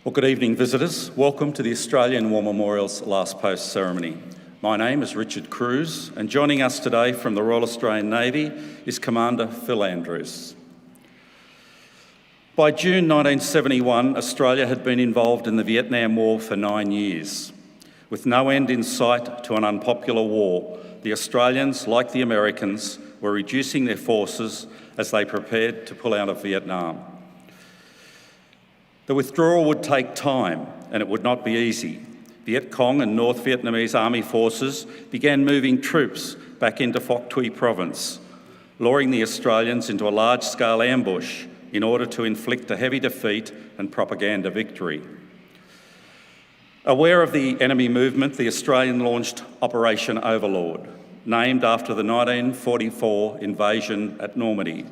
Well, good evening, visitors. Welcome to the Australian War Memorial's Last Post ceremony. My name is Richard Cruz, and joining us today from the Royal Australian Navy is Commander Phil Andrews. By June 1971, Australia had been involved in the Vietnam War for 9 years. With no end in sight to an unpopular war, the Australians, like the Americans, were reducing their forces as they prepared to pull out of Vietnam. The withdrawal would take time, and it would not be easy. Viet Cong and North Vietnamese Army forces began moving troops back into Phuoc Tuy province, luring the Australians into a large-scale ambush in order to inflict a heavy defeat and propaganda victory. Aware of the enemy movement, the Australian launched Operation Overlord, named after the 1944 invasion at Normandy,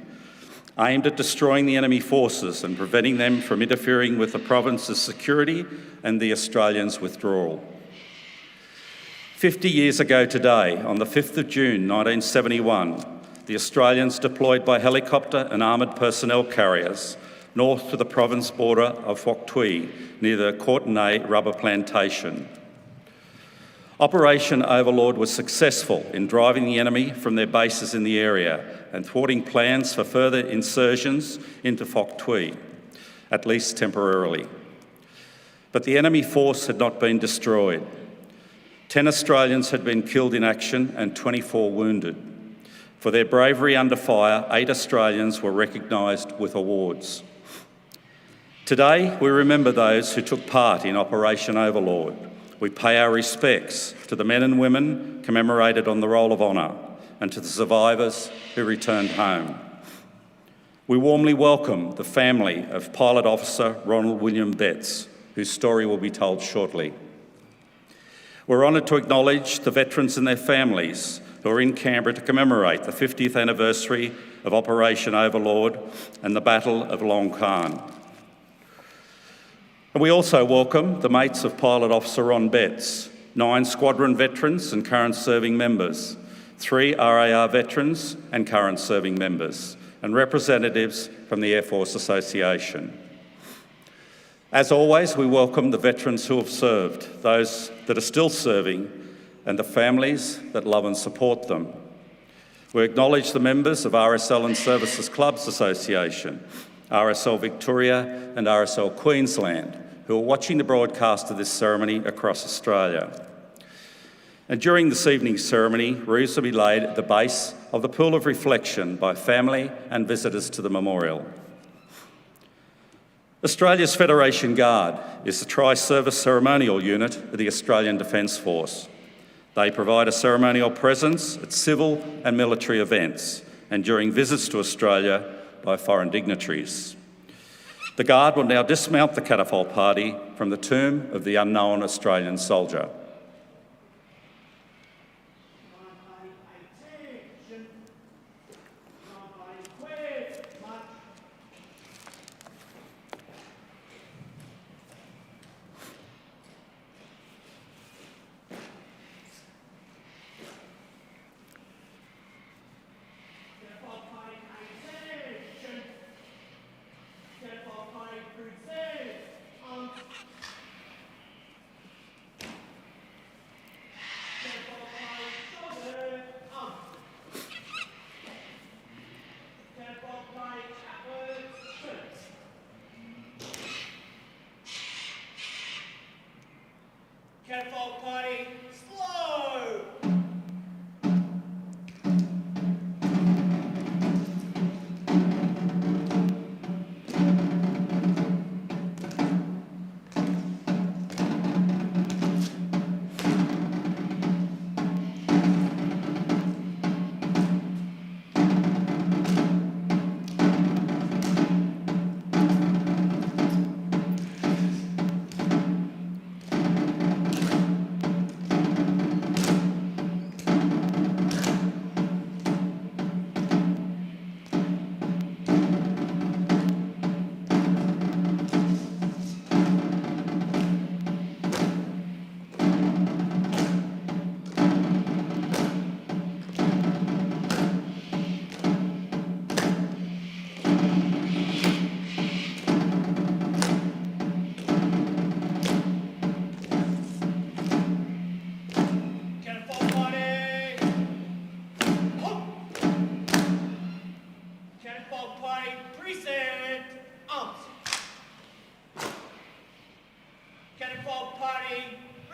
aimed at destroying the enemy forces and preventing them from interfering with the province's security and the Australians' withdrawal. 50 years ago today, on the 5th of June 1971, the Australians deployed by helicopter and armoured personnel carriers north to the province border of Phuoc Tuy, near the Courtenay rubber plantation. Operation Overlord was successful in driving the enemy from their bases in the area and thwarting plans for further insursions into Phuoc Tuy, at least temporarily. But the enemy force had not been destroyed. 10 Australians had been killed in action and 24 wounded. For their bravery under fire, 8 Australians were recognised with awards. Today, we remember those who took part in Operation Overlord. We pay our respects to the men and women commemorated on the Roll of Honour and to the survivors who returned home. We warmly welcome the family of Pilot Officer Ronald William Betts, whose story will be told shortly. We're honoured to acknowledge the veterans and their families who are in Canberra to commemorate the 50th anniversary of Operation Overlord and the Battle of Long Khan. And we also welcome the mates of Pilot Officer Ron Betts, 9 squadron veterans and current serving members, 3 RAR veterans and current serving members, and representatives from the Air Force Association. As always, we welcome the veterans who have served, those that are still serving, and the families that love and support them. We acknowledge the members of RSL Services Clubs Association, RSL Victoria and RSL Queensland, who are watching the broadcast of this ceremony across Australia. And during this evening's ceremony, wreaths will be laid at the base of the pool of reflection by family and visitors to the memorial. Australia's Federation Guard is the tri-service ceremonial unit of the Australian Defence Force. They provide a ceremonial presence at civil and military events and during visits to Australia by foreign dignitaries. The Guard will now dismount the catapult party from the tomb of the unknown Australian soldier. Catapult party, slow!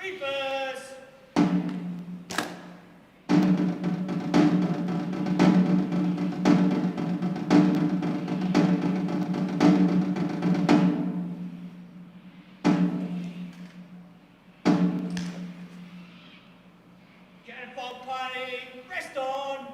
Reapers. Catapult party, rest on.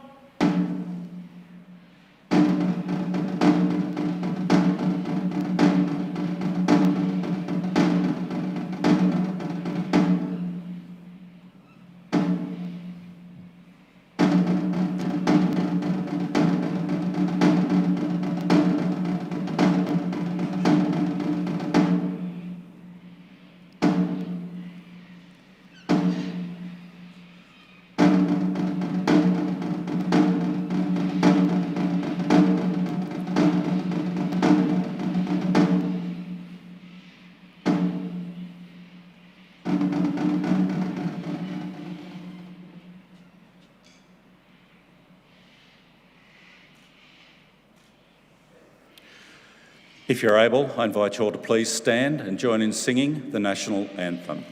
If you're able, I invite you all to please stand and join in singing the national anthem.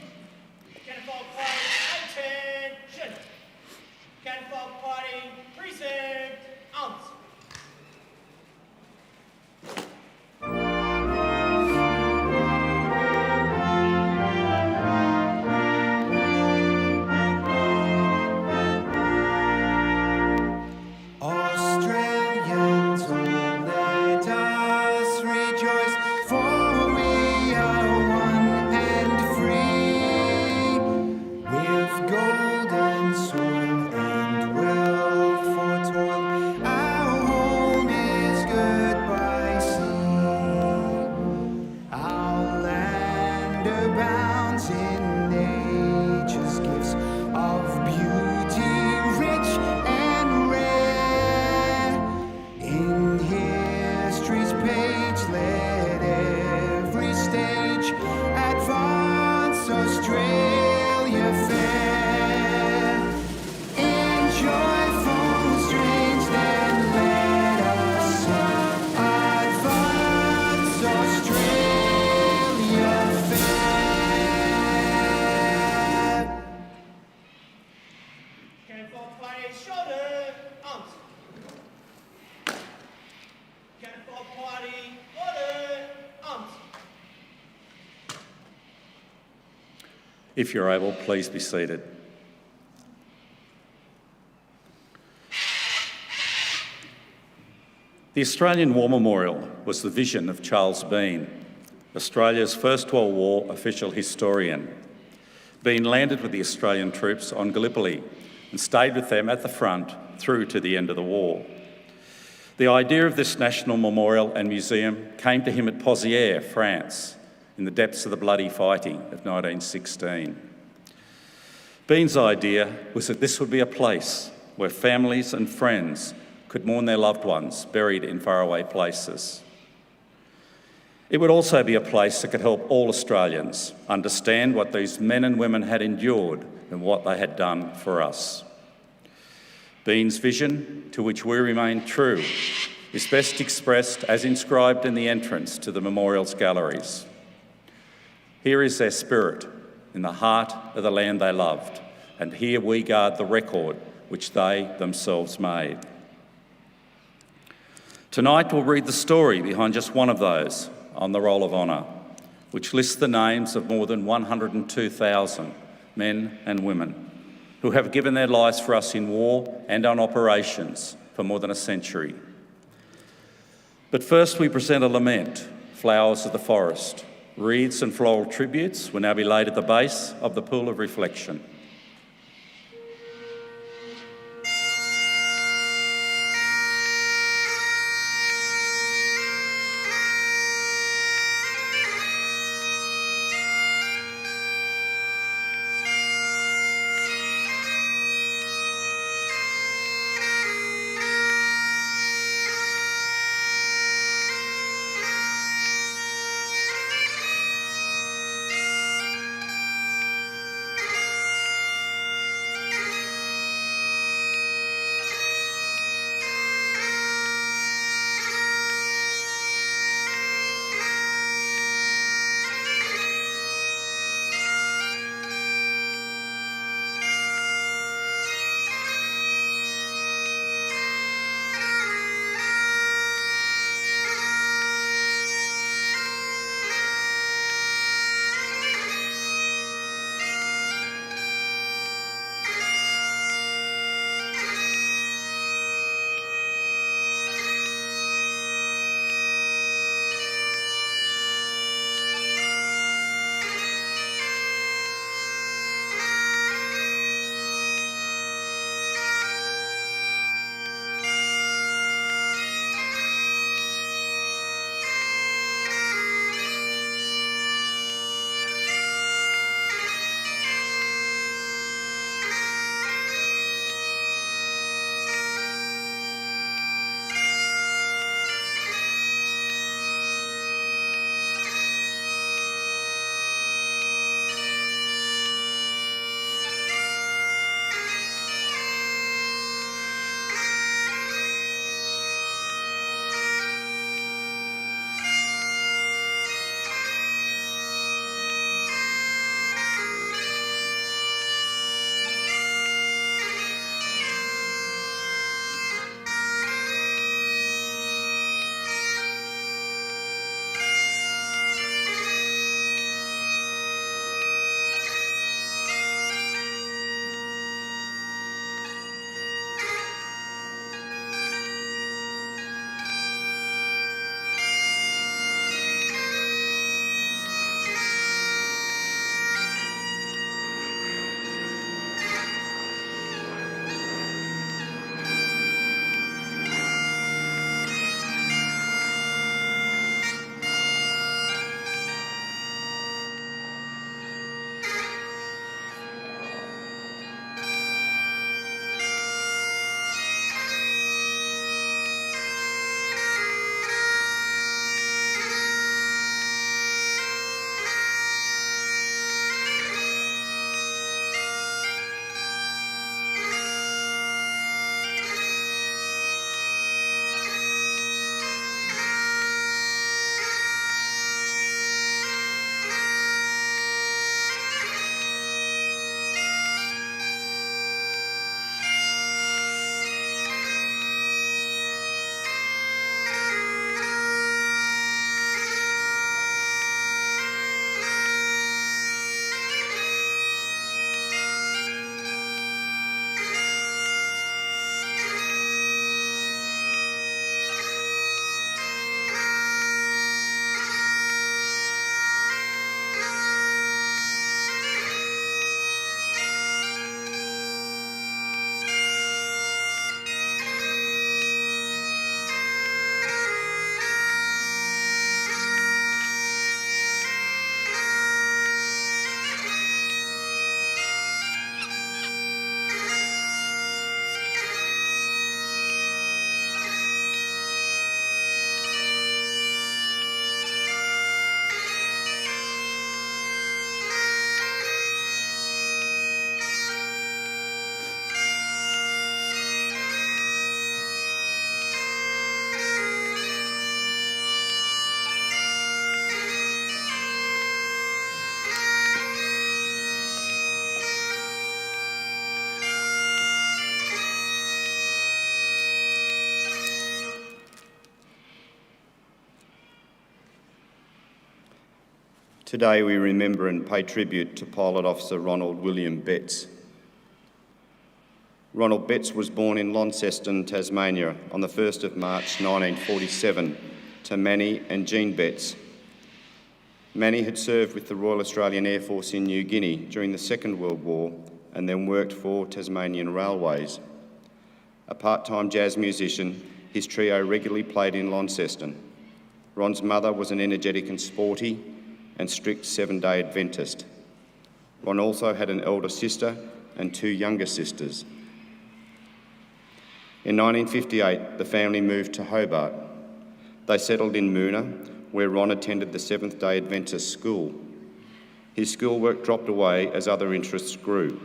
Catapult party, attention. Catapult party, precinct, out. Australians, oh, let us rejoice, for we are one and free, with golden soil and wealth for toil. Our home is good by sea. Our land abounds in nature's gifts of beauty, rich and rare. In history's page, let every stage advance Australia fair. In joyful strains, then let us sing, advance Australia fair. Catapult party, shoulder, out. Catapult party, order, out. If you're able, please be seated. The Australian War Memorial was the vision of Charles Bean, Australia's First World War official historian. Bean landed with the Australian troops on Gallipoli and stayed with them at the front through to the end of the war. The idea of this national memorial and museum came to him at Pozières, France, in the depths of the bloody fighting of 1916. Bean's idea was that this would be a place where families and friends could mourn their loved ones buried in faraway places. It would also be a place that could help all Australians understand what these men and women had endured and what they had done for us. Bean's vision, to which we remain true, is best expressed as inscribed in the entrance to the memorial's galleries. Here is their spirit, in the heart of the land they loved, and here we guard the record which they themselves made. Tonight we'll read the story behind just one of those on the Roll of Honour, which lists the names of more than 102,000 men and women who have given their lives for us in war and on operations for more than a century. But first we present a lament, Flowers of the Forest. Wreaths and floral tributes will now be laid at the base of the pool of reflection. Today we remember and pay tribute to Pilot Officer Ronald William Betts. Ronald Betts was born in Launceston, Tasmania on the 1st of March 1947 to Manny and Jean Betts. Manny had served with the Royal Australian Air Force in New Guinea during the Second World War and then worked for Tasmanian Railways. A part-time jazz musician, his trio regularly played in Launceston. Ron's mother was an energetic and sporty and strict seven-day Adventist. Ron also had an elder sister and two younger sisters. In 1958, the family moved to Hobart. They settled in Moona, where Ron attended the Seventh-day Adventist school. His schoolwork dropped away as other interests grew.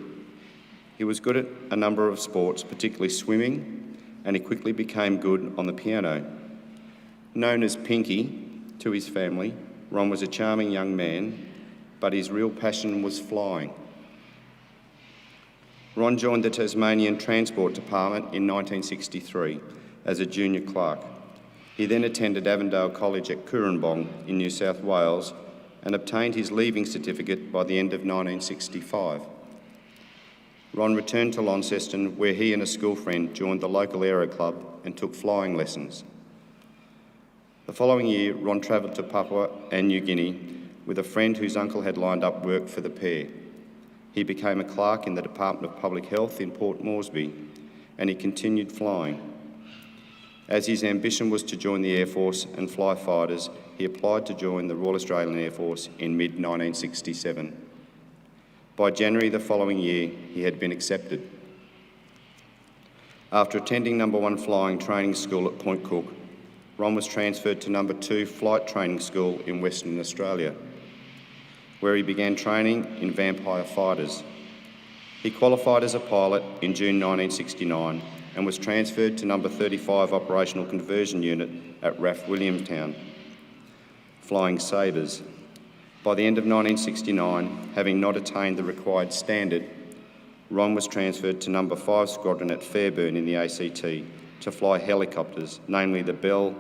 He was good at a number of sports, particularly swimming, and he quickly became good on the piano. Known as Pinky to his family, Ron was a charming young man, but his real passion was flying. Ron joined the Tasmanian Transport Department in 1963 as a junior clerk. He then attended Avondale College at Cooranbong in New South Wales and obtained his leaving certificate by the end of 1965. Ron returned to Launceston, where he and a school friend joined the local aero club and took flying lessons. The following year, Ron travelled to Papua and New Guinea with a friend whose uncle had lined up work for the pair. He became a clerk in the Department of Public Health in Port Moresby, and he continued flying. As his ambition was to join the Air Force and fly fighters, he applied to join the Royal Australian Air Force in mid-1967. By January the following year, he had been accepted. After attending No. 1 Flying Training School at Point Cook, Ron was transferred to No. 2 Flight Training School in Western Australia, where he began training in Vampire fighters. He qualified as a pilot in June 1969 and was transferred to No. 35 Operational Conversion Unit at RAF Williamstown, flying Sabres. By the end of 1969, having not attained the required standard, Ron was transferred to No. 5 Squadron at Fairburn in the ACT to fly helicopters, namely the Bell,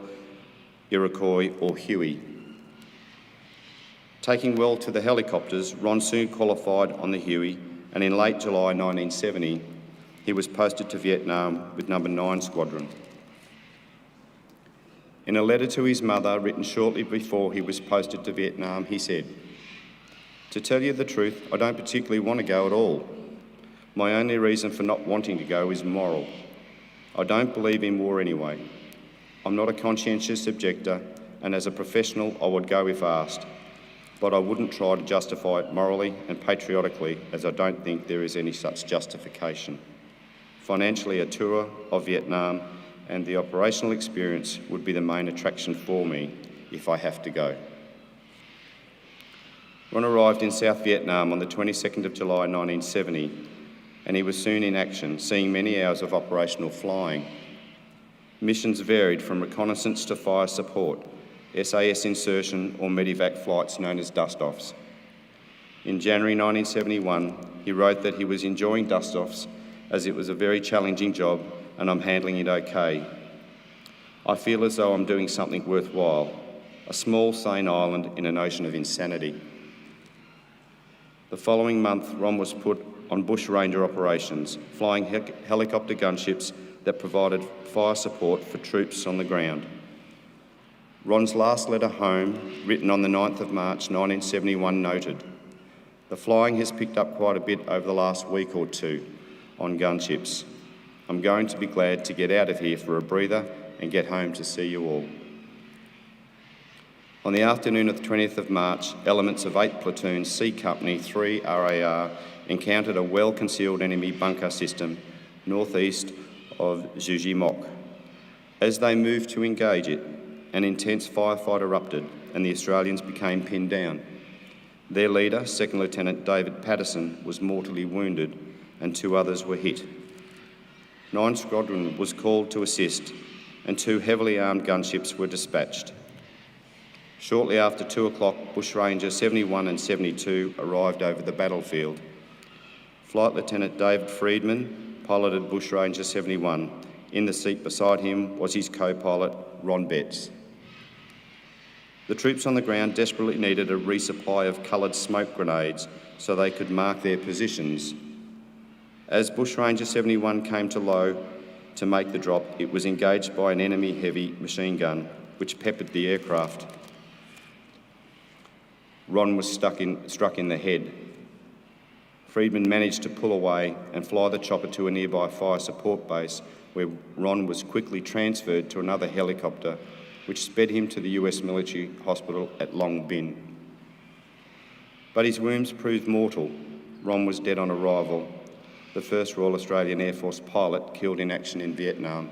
Iroquois or Huey. Taking well to the helicopters, Ron soon qualified on the Huey, and in late July 1970, he was posted to Vietnam with No. 9 Squadron. In a letter to his mother written shortly before he was posted to Vietnam, he said, "To tell you the truth, I don't particularly want to go at all. My only reason for not wanting to go is moral. I don't believe in war anyway. I'm not a conscientious objector, and as a professional, I would go if asked. But I wouldn't try to justify it morally and patriotically, as I don't think there is any such justification. Financially, a tour of Vietnam and the operational experience would be the main attraction for me if I have to go." Ron arrived in South Vietnam on the 22nd of July 1970, and he was soon in action, seeing many hours of operational flying. Missions varied from reconnaissance to fire support, SAS insertion or medevac flights known as dust-offs. In January 1971, he wrote that he was enjoying dust-offs as it was a very challenging job and I'm handling it okay. I feel as though I'm doing something worthwhile, a small, sane island in an ocean of insanity. The following month, Ron was put on bush ranger operations, flying helicopter gunships that provided fire support for troops on the ground. Ron's last letter home, written on the 9th of March 1971, noted, "The flying has picked up quite a bit over the last week or two on gunships. I'm going to be glad to get out of here for a breather and get home to see you all." On the afternoon of the 20th of March, elements of 8th Platoon C Company 3 RAR encountered a well-concealed enemy bunker system northeast of Jujimok. As they moved to engage it, an intense firefight erupted and the Australians became pinned down. Their leader, 2nd Lieutenant David Patterson, was mortally wounded and 2 others were hit. 9 Squadron was called to assist and 2 heavily armed gunships were dispatched. Shortly after 2 o'clock, Bushranger 71 and 72 arrived over the battlefield. Flight Lieutenant David Friedman piloted Bushranger 71. In the seat beside him was his co-pilot, Ron Betts. The troops on the ground desperately needed a resupply of coloured smoke grenades so they could mark their positions. As Bushranger 71 came to low to make the drop, it was engaged by an enemy heavy machine gun, which peppered the aircraft. Ron was struck in the head. Friedman managed to pull away and fly the chopper to a nearby fire support base, where Ron was quickly transferred to another helicopter, which sped him to the US military hospital at Long Bin. But his wounds proved mortal. Ron was dead on arrival, the first Royal Australian Air Force pilot killed in action in Vietnam.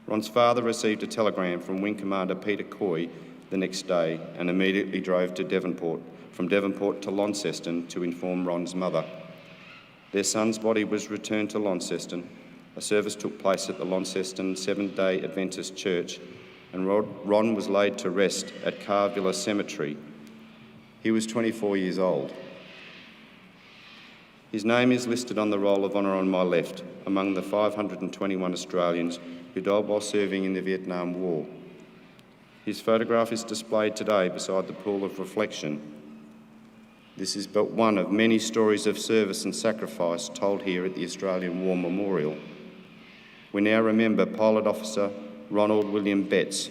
Ron's father received a telegram from Wing Commander Peter Coy the next day and immediately drove to Devonport, from Devonport to Launceston to inform Ron's mother. Their son's body was returned to Launceston. A service took place at the Launceston Seventh-day Adventist Church, and Ron was laid to rest at Carr Villa Cemetery. He was 24 years old. His name is listed on the roll of honour on my left, among the 521 Australians who died while serving in the Vietnam War. His photograph is displayed today beside the pool of reflection. This is but one of many stories of service and sacrifice told here at the Australian War Memorial. We now remember Pilot Officer Ronald William Betts,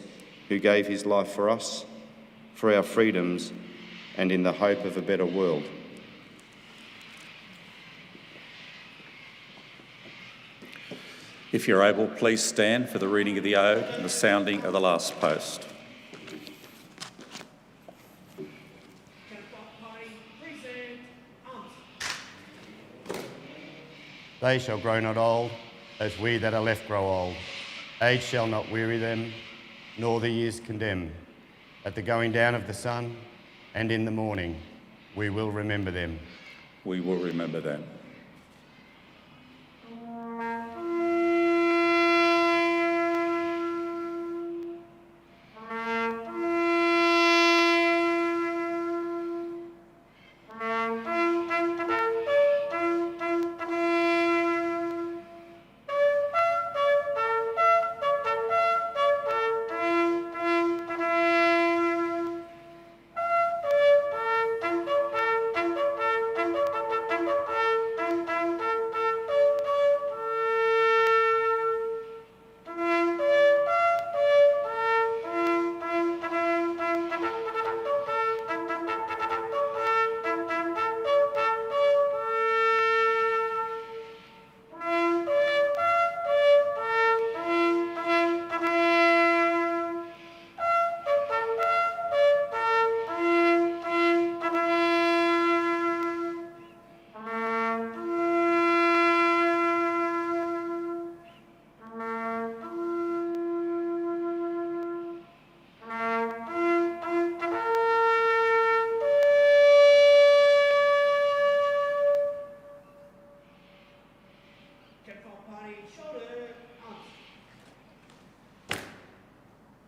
who gave his life for us, for our freedoms, and in the hope of a better world. If you're able, please stand for the reading of the ode and the sounding of the last post. They shall grow not old, as we that are left grow old. Age shall not weary them, nor the years condemn. At the going down of the sun, and in the morning, we will remember them. We will remember them.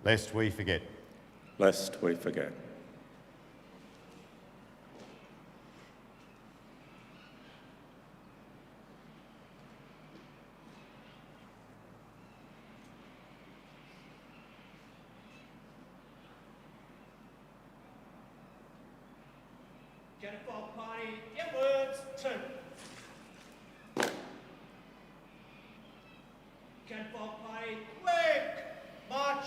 Lest we forget. Lest we forget. Jennifer Party, Edwards, 2. Jennifer Party, quick, march.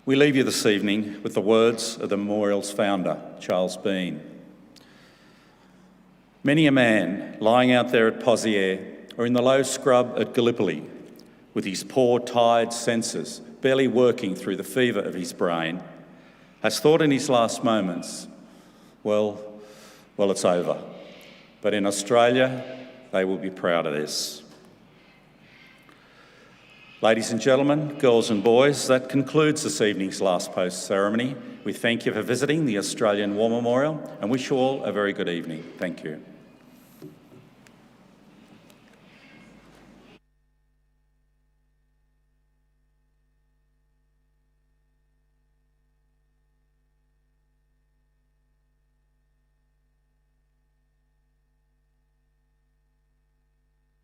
We leave you this evening with the words of the memorial's founder, Charles Bean. Many a man lying out there at Pozières or in the low scrub at Gallipoli, with his poor, tired senses barely working through the fever of his brain, has thought in his last moments, well, it's over. But in Australia, they will be proud of this. Ladies and gentlemen, girls and boys, that concludes this evening's last post ceremony. We thank you for visiting the Australian War Memorial and wish you all a very good evening. Thank you.